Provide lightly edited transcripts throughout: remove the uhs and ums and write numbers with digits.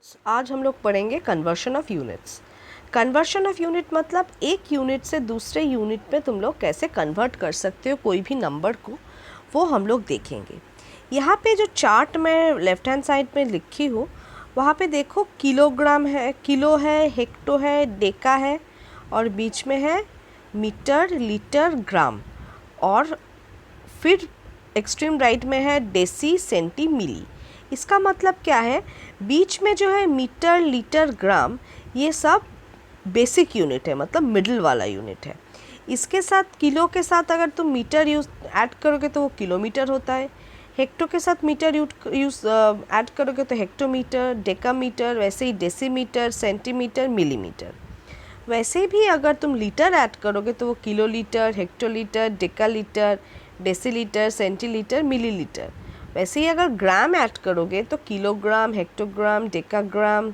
Students, आज हम लोग पढ़ेंगे conversion of units. Conversion of unit मतलब एक यूनिट से दूसरे यूनिट में तुम लोग कैसे कन्वर्ट कर सकते हो कोई भी नंबर को, वो हम लोग देखेंगे। यहाँ पे जो चार्ट में लेफ्ट हैंड साइड में लिखी हूँ वहाँ पे देखो किलोग्राम है, किलो है, हेक्टो है, डेका है और बीच में है मीटर, लीटर, ग्राम और फिर एक्सट्रीम राइट में है डेसी, सेंटी, मिली। इसका मतलब क्या है, बीच में जो है मीटर, लीटर, ग्राम ये सब बेसिक यूनिट है, मतलब मिडिल वाला यूनिट है। इसके साथ किलो के साथ अगर तुम मीटर यूज ऐड करोगे तो वो किलोमीटर होता है। हेक्टो के साथ मीटर यूज ऐड करोगे तो हेक्टोमीटर, डेकामीटर, वैसे ही डेसीमीटर, सेंटीमीटर, मिलीमीटर। वैसे भी अगर तुम लीटर ऐड करोगे तो वो kilolitre, hectolitre, डेकालीटर, decilitre, centilitre, millilitre. वैसे ही अगर ग्राम ऐड करोगे तो kilogram, hectogram, decagram,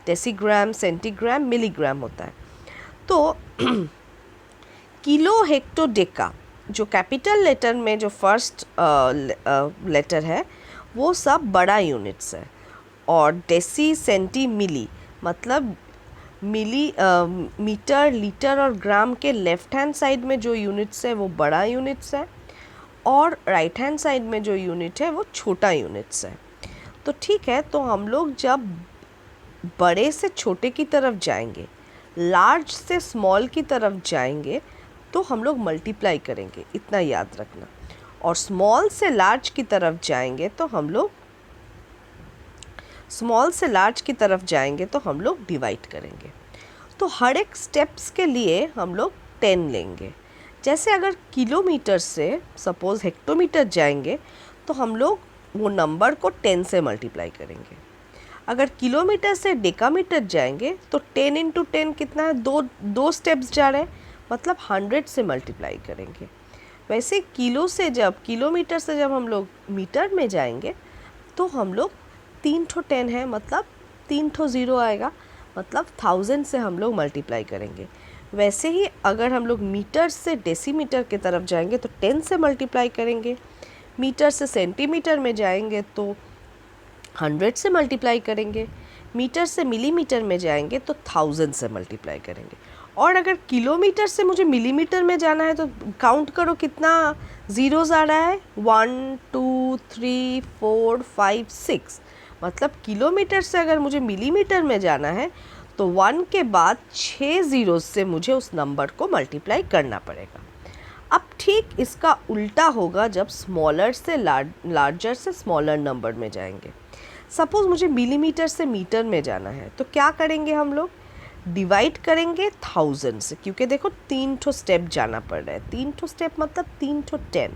decigram, centigram, milligram होता है। तो किलो, हेक्टो, डेका जो कैपिटल लेटर में जो फर्स्ट लेटर है वो सब बड़ा यूनिट्स है, और डेसी, सेंटी, मिली मतलब मिली मीटर, लीटर और ग्राम के लेफ़्ट हैंड साइड में जो यूनिट्स है वो बड़ा यूनिट्स है और राइट हैंड साइड में जो यूनिट है वो छोटा यूनिट्स है। तो ठीक है, तो हम लोग जब बड़े से छोटे की तरफ जाएंगे, लार्ज से स्मॉल की तरफ जाएंगे तो हम लोग मल्टीप्लाई करेंगे, इतना याद रखना। और स्मॉल से लार्ज की तरफ जाएंगे तो हम लोग डिवाइड करेंगे। तो हर एक स्टेप्स के लिए हम लोग 10 लेंगे। जैसे अगर किलोमीटर से सपोज़ हेक्टोमीटर जाएंगे तो हम लोग वो नंबर को 10 से मल्टीप्लाई करेंगे। अगर किलोमीटर से डेकामीटर जाएंगे तो 10 इंटू 10 कितना है, दो स्टेप्स जा रहे हैं, मतलब 100 से मल्टीप्लाई करेंगे। वैसे किलोमीटर से जब हम लोग मीटर में जाएंगे तो हम लोग 3 ठो 10 है, मतलब 3 ठो 0 आएगा, मतलब 1000 से हम लोग मल्टीप्लाई करेंगे। वैसे ही अगर हम लोग मीटर से डेसीमीटर की तरफ जाएंगे तो 10 से मल्टीप्लाई करेंगे। मीटर से सेंटीमीटर में जाएंगे तो 100 से मल्टीप्लाई करेंगे। मीटर से मिलीमीटर में जाएंगे तो 1000 से मल्टीप्लाई करेंगे। और अगर किलोमीटर से मुझे मिलीमीटर में जाना है तो काउंट करो कितना ज़ीरोज़ आ रहा है, 1 2 3 4 5 6। मतलब किलोमीटर से अगर मुझे मिलीमीटर में जाना है तो 1 के बाद 6 ज़ीरो से मुझे उस नंबर को मल्टीप्लाई करना पड़ेगा। अब ठीक इसका उल्टा होगा जब स्मॉलर से लार्जर से स्मॉलर नंबर में जाएंगे। सपोज़ मुझे मिलीमीटर से मीटर में जाना है तो क्या करेंगे, हम लोग डिवाइड करेंगे 1000 से, क्योंकि देखो 3 ठो स्टेप जाना पड़ रहा है। 3 ठो स्टेप मतलब 3 ठो 10,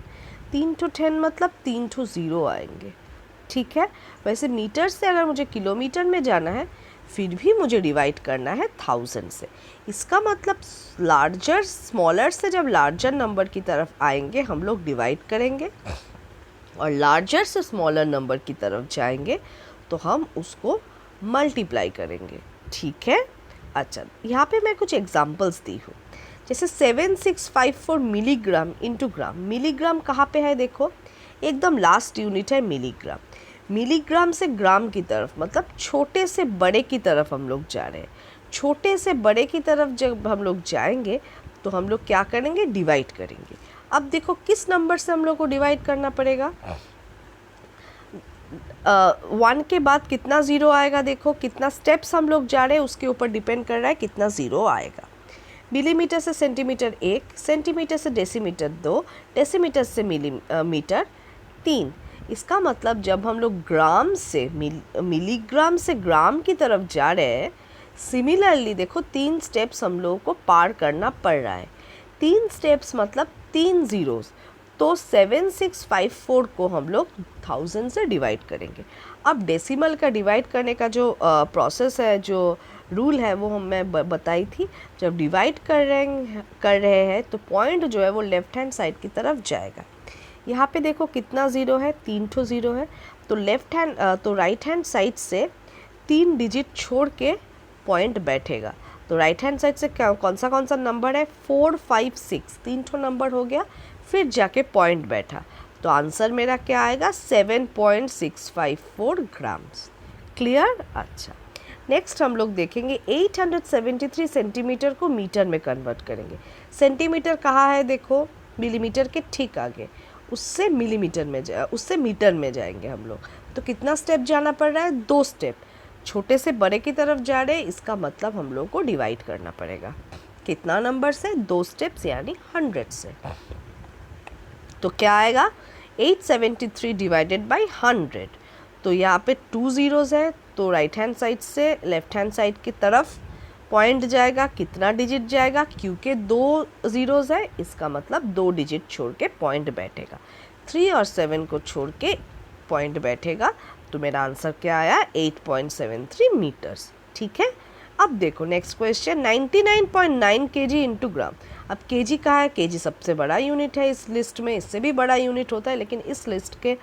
3 ठो 10 मतलब 3 ठो 0 आएंगे। ठीक है, वैसे मीटर से अगर मुझे किलोमीटर में जाना है फिर भी मुझे डिवाइड करना है 1000 से। इसका मतलब स्मॉलर से जब लार्जर नंबर की तरफ आएंगे हम लोग डिवाइड करेंगे, और लार्जर से स्मॉलर नंबर की तरफ जाएंगे तो हम उसको मल्टीप्लाई करेंगे। ठीक है, अच्छा यहाँ पे मैं कुछ एग्जांपल्स दी हूँ। जैसे 7654 मिलीग्राम इंटू ग्राम। मिलीग्राम कहाँ पे है, देखो एकदम लास्ट यूनिट है मिलीग्राम। मिलीग्राम से ग्राम की तरफ मतलब छोटे से बड़े की तरफ हम लोग जा रहे हैं। छोटे से बड़े की तरफ जब हम लोग जाएंगे तो हम लोग क्या करेंगे, डिवाइड करेंगे। अब देखो किस नंबर से हम लोग को डिवाइड करना पड़ेगा। 1 के बाद कितना ज़ीरो आएगा, देखो कितना स्टेप्स हम लोग जा रहे हैं उसके ऊपर डिपेंड कर रहा है कितना ज़ीरो आएगा। मिलीमीटर से सेंटीमीटर 1, सेंटीमीटर से डेसीमीटर 2, डेसीमीटर से मिलीमीटर 3। इसका मतलब जब हम लोग ग्राम से मिलीग्राम से ग्राम की तरफ जा रहे हैं, सिमिलरली देखो 3 स्टेप्स हम लोगों को पार करना पड़ रहा है। 3 स्टेप्स मतलब 3 ज़ीरोज़, तो 7654 को हम लोग 1000 से डिवाइड करेंगे। अब डेसिमल का डिवाइड करने का जो प्रोसेस है, जो रूल है, वो मैं बताई थी। जब डिवाइड कर रहे हैं तो पॉइंट जो है वो लेफ़्ट हैंड साइड की तरफ जाएगा। यहाँ पे देखो कितना ज़ीरो है, 3 ठो 0 है, तो राइट हैंड साइड से 3 डिजिट छोड़ के पॉइंट बैठेगा। तो राइट हैंड साइड से कौन सा नंबर है, 4 5 6, 3 ठो नंबर हो गया, फिर जाके पॉइंट बैठा। तो आंसर मेरा क्या आएगा, 7.654 ग्राम्स। क्लियर। अच्छा, नेक्स्ट हम लोग देखेंगे 873 सेंटीमीटर को मीटर में कन्वर्ट करेंगे। सेंटीमीटर कहाँ है, देखो मिलीमीटर के ठीक आगे, उससे मीटर में जाएंगे हम लोग। तो कितना स्टेप जाना पड़ रहा है, 2 स्टेप। छोटे से बड़े की तरफ जा रहे हैं, इसका मतलब हम लोग को डिवाइड करना पड़ेगा। कितना नंबर से, 2 स्टेप्स यानी 100 से। तो क्या आएगा, 873 डिवाइडेड बाई 100। तो यहाँ पे 2 ज़ीरोज़ है, तो राइट हैंड साइड से लेफ्ट हैंड साइड की तरफ पॉइंट जाएगा। कितना डिजिट जाएगा, क्योंकि 2 ज़ीरोज़ है, इसका मतलब 2 डिजिट छोड़ के पॉइंट बैठेगा। 3 और 7 को छोड़ के पॉइंट बैठेगा। तो मेरा आंसर क्या आया, 8.73 मीटर्स। ठीक है। अब देखो next question, 99.9 kg into gram. अब kg कहाँ है, kg सबसे बड़ा यूनिट है इस लिस्ट में, इससे भी बड़ा यूनिट होता है, लेकिन इस लिस्ट के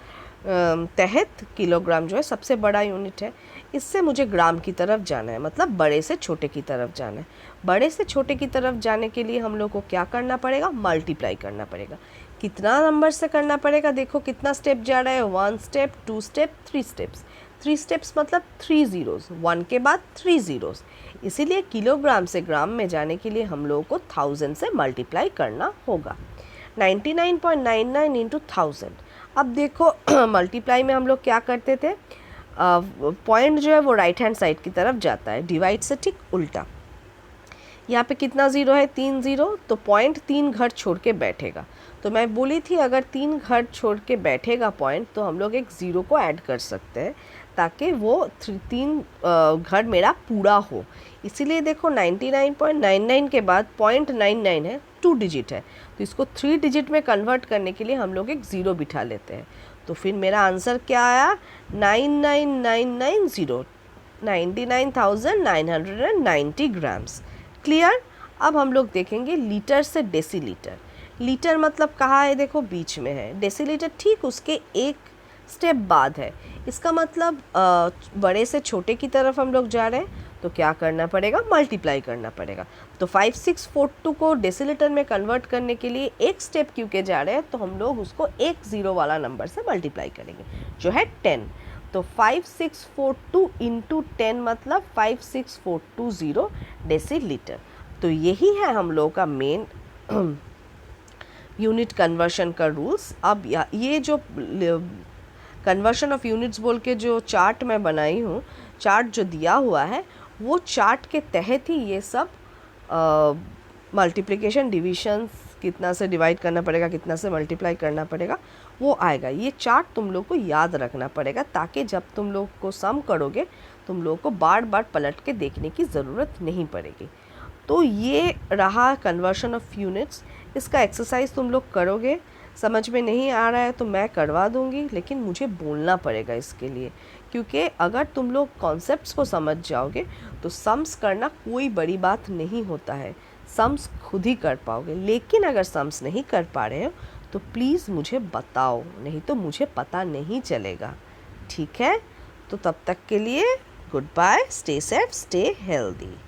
तहत किलोग्राम जो है सबसे बड़ा यूनिट है। इससे मुझे ग्राम की तरफ जाना है, मतलब बड़े से छोटे की तरफ जाना है। बड़े से छोटे की तरफ जाने के लिए हम लोग को क्या करना पड़ेगा, मल्टीप्लाई करना पड़ेगा। कितना नंबर से करना पड़ेगा, देखो कितना स्टेप जा रहा है, 1 स्टेप, 2 स्टेप, 3 स्टेप्स। 3 स्टेप्स मतलब 3 ज़ीरोज़, 1 के बाद 3 ज़ीरोज़। इसीलिए किलोग्राम से ग्राम में जाने के लिए हम लोगों को 1000 से मल्टीप्लाई करना होगा। 99.99 इंटू 1000। अब देखो मल्टीप्लाई में हम लोग क्या करते थे, पॉइंट जो है वो राइट हैंड साइड की तरफ जाता है, डिवाइड से ठीक उल्टा। यहाँ पे कितना ज़ीरो है, 3 ज़ीरो, तो पॉइंट 3 घर छोड़ के बैठेगा। तो मैं बोली थी अगर 3 घर छोड़ के बैठेगा पॉइंट, तो हम लोग एक ज़ीरो को ऐड कर सकते हैं ताकि वो 3 घर मेरा पूरा हो। इसीलिए देखो 99.99 के बाद 0.99 है, 2 डिजिट है, तो इसको 3 डिजिट में कन्वर्ट करने के लिए हम लोग एक ज़ीरो बिठा लेते हैं। तो फिर मेरा आंसर क्या आया, 99990, 99,990 ग्राम्स। क्लियर। अब हम लोग देखेंगे लीटर से डेसीलीटर। लीटर मतलब कहाँ है, देखो बीच में है, डेसीलीटर ठीक उसके एक स्टेप बाद है। इसका मतलब बड़े से छोटे की तरफ हम लोग जा रहे हैं, तो क्या करना पड़ेगा, मल्टीप्लाई करना पड़ेगा। तो 5642 को डेसीलीटर में कन्वर्ट करने के लिए एक स्टेप क्योंकि जा रहे हैं, तो हम लोग उसको एक ज़ीरो वाला नंबर से मल्टीप्लाई करेंगे जो है 10। तो 5642 इंटू 10 मतलब 56420 डेसीलीटर। तो यही है हम लोग का मेन यूनिट कन्वर्शन का रूल्स। अब ये जो कन्वर्शन ऑफ यूनिट्स बोल के जो चार्ट मैं बनाई हूँ, चार्ट जो दिया हुआ है, वो चार्ट के तहत ही ये सब मल्टीप्लिकेशन, डिविजन्स, कितना से डिवाइड करना पड़ेगा, कितना से मल्टीप्लाई करना पड़ेगा, वो आएगा। ये चार्ट तुम लोग को याद रखना पड़ेगा ताकि जब तुम लोग को सम करोगे तुम लोग को बार बार पलट के देखने की ज़रूरत नहीं पड़ेगी। तो ये रहा कन्वर्शन ऑफ यूनिट्स। इसका एक्सरसाइज तुम लोग करोगे, समझ में नहीं आ रहा है तो मैं करवा दूंगी, लेकिन मुझे बोलना पड़ेगा इसके लिए, क्योंकि अगर तुम लोग कॉन्सेप्ट्स को समझ जाओगे तो सम्स करना कोई बड़ी बात नहीं होता है, सम्स खुद ही कर पाओगे। लेकिन अगर सम्स नहीं कर पा रहे हो तो प्लीज़ मुझे बताओ, नहीं तो मुझे पता नहीं चलेगा। ठीक है, तो तब तक के लिए goodbye, stay safe, stay healthy.